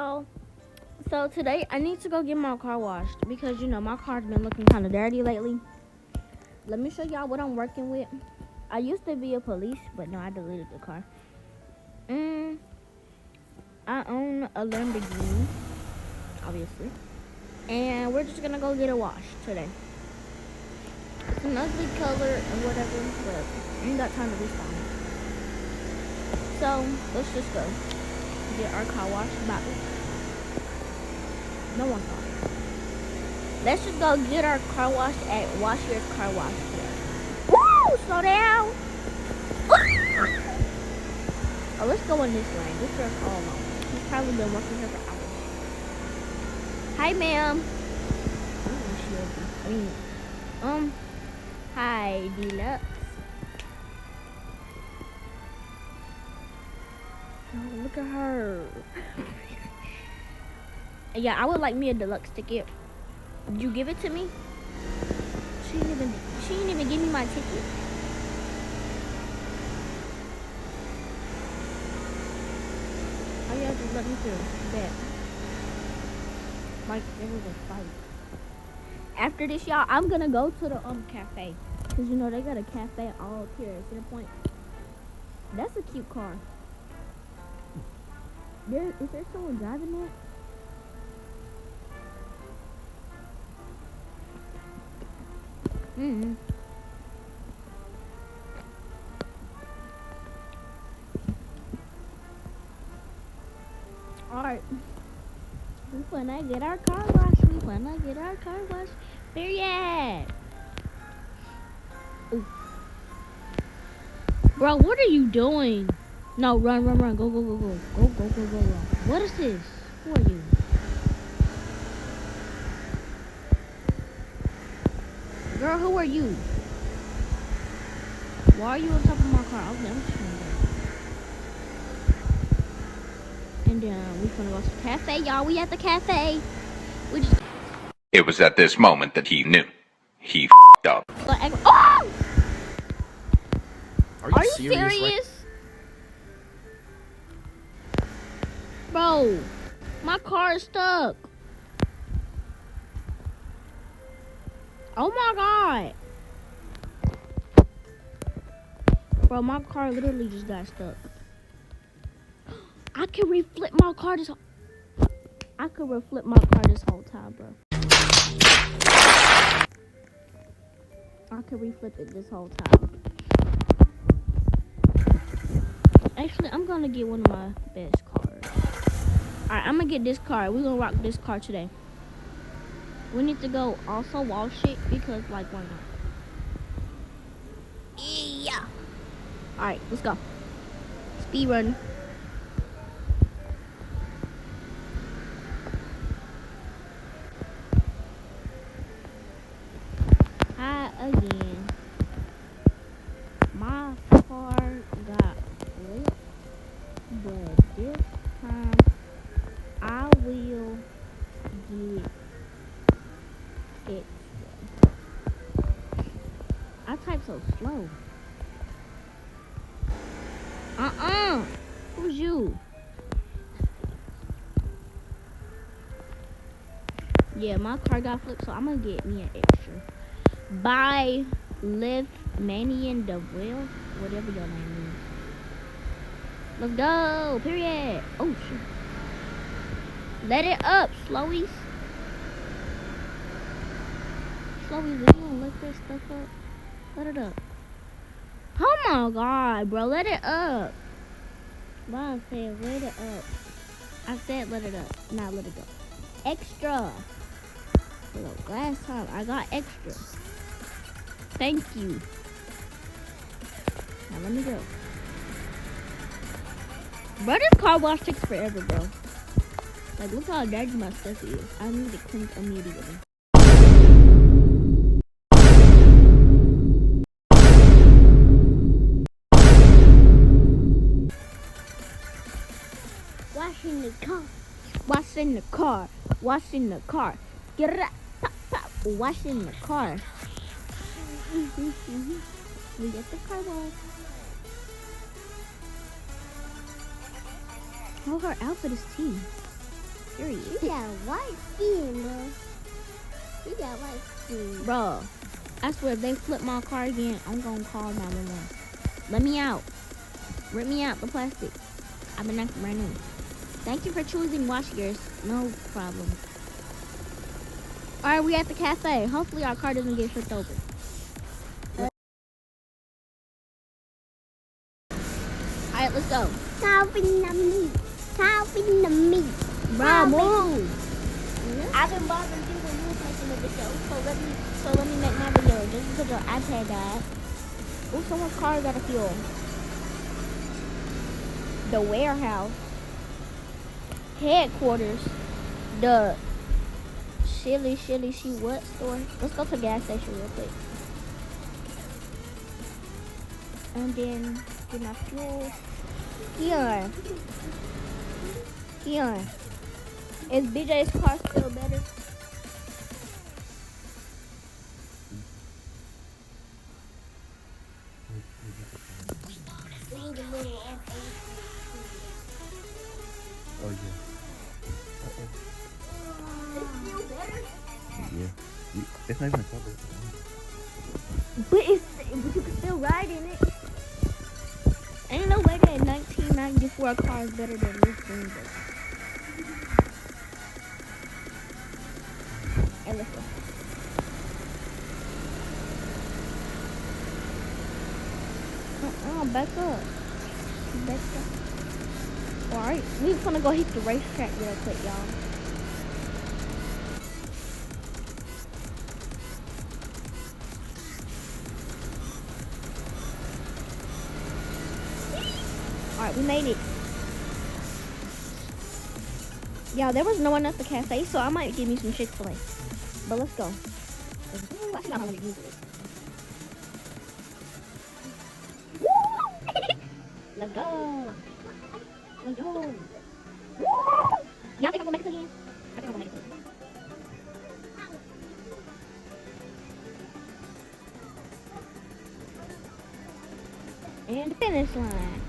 y'all. So today I need to go get my car washed because my car's been looking kind of dirty lately. Let me show y'all what I'm working with. I used to be a police, but no, I deleted the car. I own a Lamborghini, obviously, and we're just gonna go get it washed today. It's an ugly color and whatever, but I ain't got time to respond. So let's just go get our car washed. No one saw it. Let's just go get our car washed at Washier's Car Wash. Woo! Slow down. Oh, let's go in this lane. This girl's all alone. She's probably been working here for hours. Hi, ma'am. Hi, Deluxe. Oh, look at her. Yeah, I would like me a deluxe ticket. Did you give it to me? She didn't even give me my ticket. Oh yeah, just let me through. Bet. Like there was a fight. After this, y'all, I'm gonna go to the cafe. Cause they got a cafe all up here at Center Point. That's a cute car. Is there someone driving that? Alright. We finna get our car washed. Period. Ooh. Bro, what are you doing? No, run. Go. Go. What is this? Who are you? Girl, who are you? Why are you on top of my car? I'm just trying to. And then we finna go to the cafe, y'all. We at the cafe. It was at this moment that he knew. He f***ed up. Oh! Are you serious? Bro, my car is stuck. Oh my god. Bro, my car literally just got stuck. I could reflip my car this whole time, bro. I could reflip it this whole time. Actually, I'm gonna get one of my best cars. Alright, I'm gonna get this car. We're gonna rock this car today. We need to go also wash it because, why not? Yeah. Alright, let's go. Speed run. Hi again. My car got lit, but this time I will get it. I type so slow. Who's you? Yeah, my car got flipped, so I'm gonna get me an extra. By Liv Manian DeVille, whatever your name is. Let's go, period. Oh shoot. Let it up, Slowies. Slowies, if you don't let that stuff up, let it up. Oh my god, bro, let it up. Mom said let it up. I said let it up, not let it go. Extra. Look, last time I got extra. Thank you. Now let me go. Bro, this car wash takes forever, bro. Like, look how dirty my stuff is. I need to clean it immediately. Washing the car. Get it up. Pop. Washing the car. We get the car wash. Oh, her outfit is tea. Period. You got white skin, bro. You got white skin. Bro, I swear if they flip my car again, I'm gonna call 911. Let me out. Rip me out the plastic. I've been acting brand new. Thank you for choosing wash yours. No problem. Alright, we at the cafe. Hopefully our car doesn't get flipped over. Alright, let's go. Chopping the meat. Chopping the meat. Bro, move. I've been bothering you when you was making the video. So let me make my video just because your iPad died. Ooh, someone's car got a fuel. The warehouse. Headquarters. The Shilly She What store? Let's go to the gas station real quick. And then get my fuel. Keon. Is BJ's car still better? Oh yeah. Yeah. It's not even a cover. But you can still ride in it. Ain't no way that 1994 car is better than this thing. Hey, let's go. Back up. Back up. Alright, we just gonna go hit the racetrack real quick, y'all. Alright, we made it. Yeah, there was no one at the cafe, so I might give me some Chick-fil-A. But let's go. Let's go. Let's go. Y'all think I'm gonna make it again? I think I'm gonna make it again. And the finish line.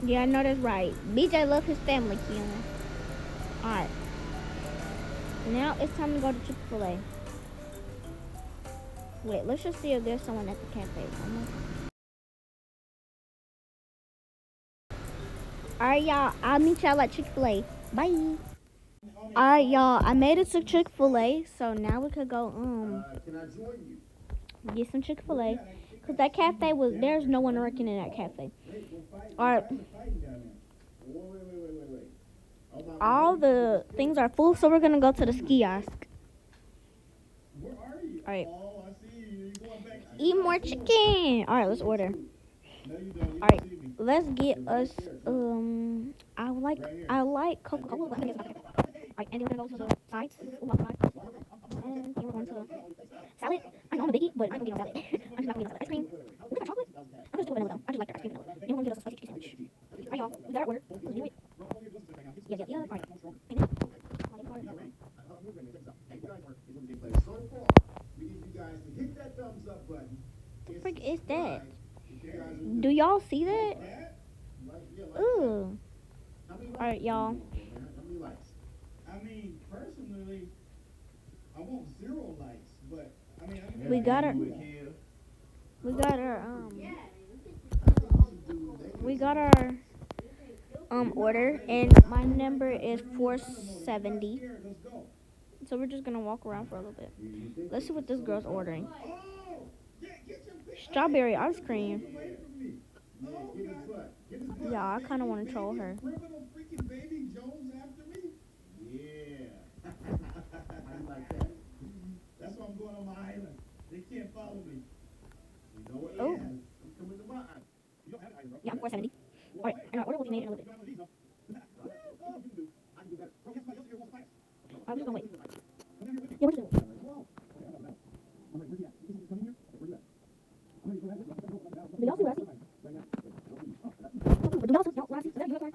Yeah, I know that's right. BJ loves his family, Keon. Alright. Now it's time to go to Chick-fil-A. Wait, let's just see if there's someone at the cafe. Alright, y'all. I'll meet y'all at Chick-fil-A. Bye. Alright, y'all. I made it to Chick-fil-A, so now we could go, get some Chick-fil-A. Because that cafe there's no one working in that cafe. Alright. All the things are full, so we're gonna go to the kiosk. Alright. Eat more chicken. Alright, let's order. Alright, let's get us I like Coca-Cola. Alright, and then we're gonna go to the sides. And then we're going to salad. I know I'm a biggie, but I'm gonna be on salad. I'm just not gonna be on salad. Ice cream. We got chocolate. I'm just doing vanilla though. I just like their ice cream vanilla. Then we're gonna get us a spicy chicken sandwich. Alright, y'all. We got our order. Let's do it. Yeah. Alright. What the frick is that? Do y'all see that? Ooh. Alright, y'all. I mean, personally, I want 0 likes, but I mean, We got our order, and my number is 470. So we're just gonna walk around for a little bit. Let's see what this girl's ordering. Strawberry ice cream. Yeah, I kind of want to troll her. criminal freaking baby Jones after me? Yeah. That's why I'm going on my island. They can't follow me. You know what? Oh. Yeah. I'm coming to my island. You don't have an island, bro. Yeah, I'm 470. Alright, and our order will be made in a little bit. I'm just gonna wait. Yeah, we're just gonna wait. Do y'all see what I see? Do y'all see what I see? Is that your car?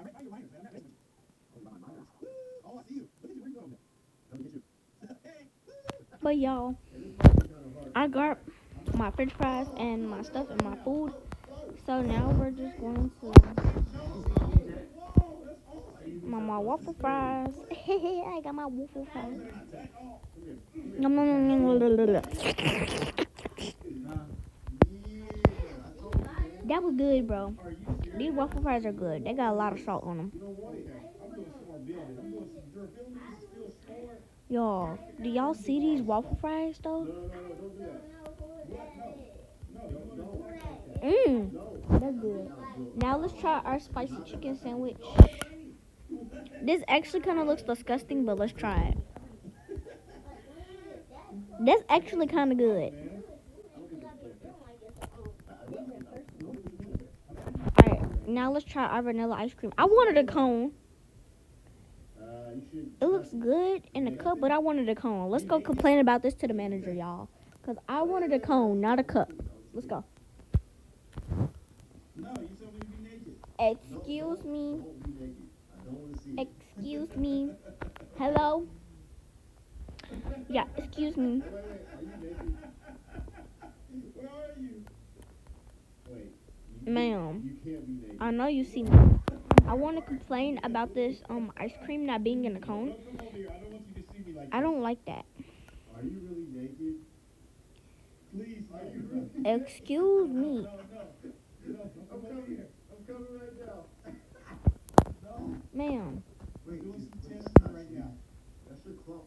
But y'all, I got my french fries and my stuff and my food. So now we're just going to My waffle fries. I got my waffle fries. Nom, nom, nom, nom, nom, nom, nom. That was good, bro. These waffle fries are good. They got a lot of salt on them. Y'all, do y'all see these waffle fries though? That's good. Now let's try our spicy chicken sandwich. This actually kind of looks disgusting, but let's try it. That's actually kind of good. Alright, now let's try our vanilla ice cream. I wanted a cone. It looks good in the cup, but I wanted a cone. Let's go complain about this to the manager, y'all. Because I wanted a cone, not a cup. Let's go. Excuse me. Excuse me. Hello? Yeah, excuse me. Ma'am, I know you see me. I want to complain about this ice cream not being in a cone. I don't like that. Are you really naked? Please, are you really? Excuse me. No. I'm coming right now. No. Ma'am. Wait, doing some testing right now. That's your clump.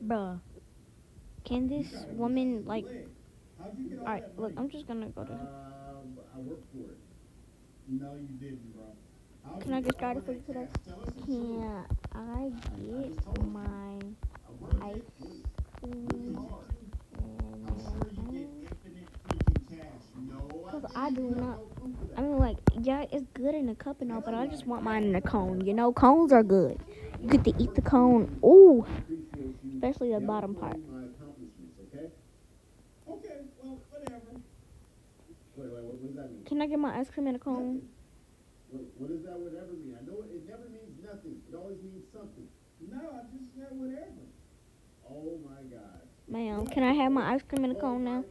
Bruh. Can this woman, like... Alright, look, I'm just gonna go to... I worked for it. No, you didn't, bro. Can I get started for you today? Can I get my ice cream? Because I do not... I mean, like, yeah, it's good in a cup and all, but I just want mine in a cone. You know, cones are good. You get to eat the cone. Ooh. Especially the bottom part. Okay, well, whatever. Wait, what does that mean? Can I get my ice cream in a cone? What does that whatever mean? I know it never means nothing. It always means something. No, I just said whatever. Oh my God. Ma'am, can I have my ice cream in a cone now?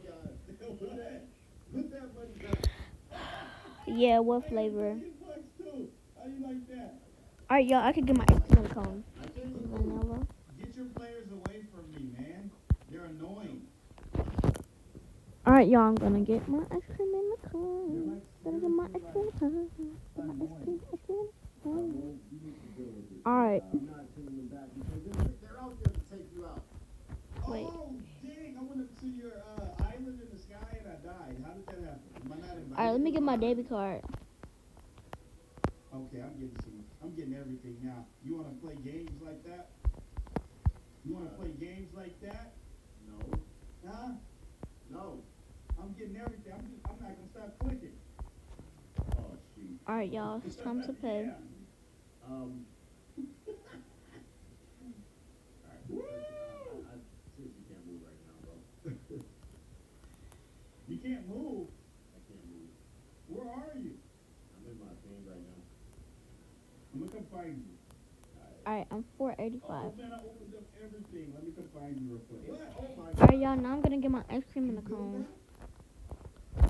Put that money back. Yeah, what flavor? How you like that? Alright, y'all, I can get my ice cream in a cone. Vanilla. Get your players away from me, man. They're annoying. Alright, y'all, I'm gonna get my ice cream in the cone. Gonna get my ice cream in the cone. Get my ice cream in the cone. Alright. I'm not sending them back because they're out there to take you out. Wait. Oh, dang. I went up to your island in the sky and I died. How did that happen? Am I not invited? Alright, let me get my debit card. Okay, I'm getting everything now. You want to play games like that? You want to play games like that? No. Huh? No. I'm getting everything. I'm not going to stop clicking. Oh, shoot. Alright, y'all, it's time to pay. Yeah. Woo! I seriously can't move right now, bro. You can't move? I can't move. Where are you? I'm in my thing right now. I'm gonna come find you. Alright, I'm 485. Oh man, I opened up everything. Let me come find you real quick. What? Oh my God. Alright, y'all, now I'm gonna get my ice cream in a cone.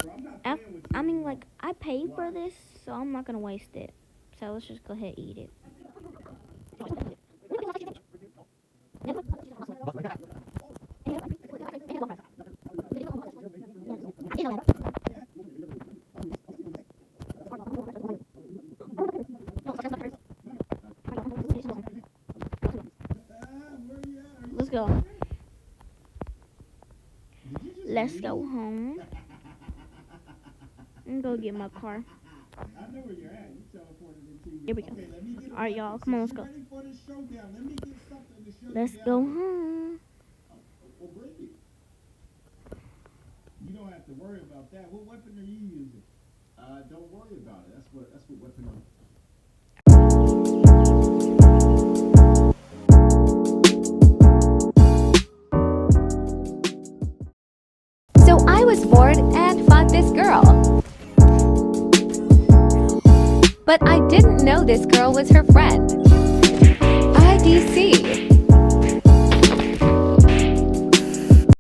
Bro, I'm not playing with you. I mean, like, I paid for this, so I'm not gonna waste it. So let's just go ahead and eat it. Let's go. Let's go home. And go get my car. I know where you're at. You teleported into me. Here we go. Okay, let me get Alright, y'all, come on, let's go. ready for this showdown. Let me get something to show Let's you go down. home. Well, bring it. You don't have to worry about that. What weapon are you using? Don't worry about it. That's what weapon I'm. So I was bored and fought this girl. But I didn't know this girl was her friend.